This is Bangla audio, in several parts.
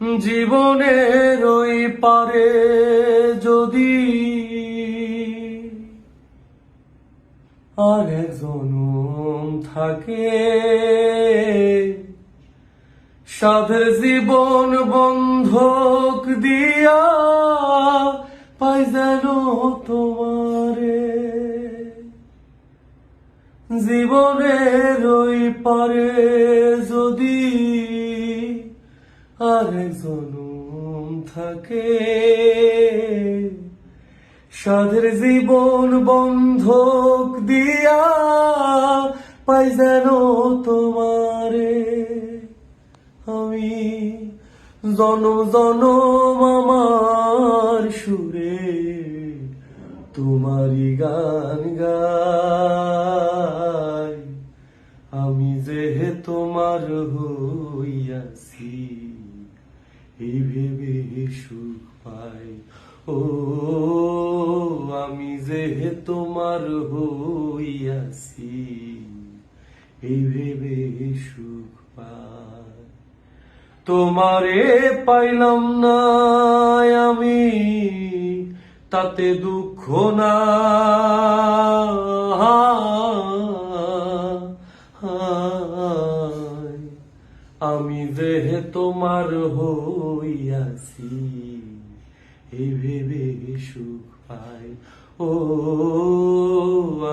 জীবনের ওই পারে যদি আর এক জনম থাকে, সাধের জীবন বন্ধক দিয়া পাই যেন তোমারে। জীবনের ওই পারে যদি আর এক জনম থাকে, সাধের জীবন বন্ধক দিয়া পাই যেন তোমারে। আমি জনম জনম আমার সুরে তোমারই গান গাই। আমি যে তোমার হইয়াছি এই ভেবে সুখ পাই। ও আমি যে তোমার হইয়াছি এই ভেবে সুখ পাই। তোমারে পাইলাম না আমি তাতে দুঃখ না, আমি যে তোমার হইয়াছি এই ভেবে সুখ পাই। ও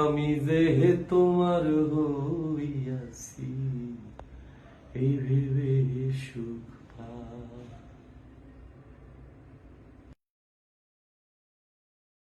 আমি যে তোমার হইয়াছি এই ভেবে সুখ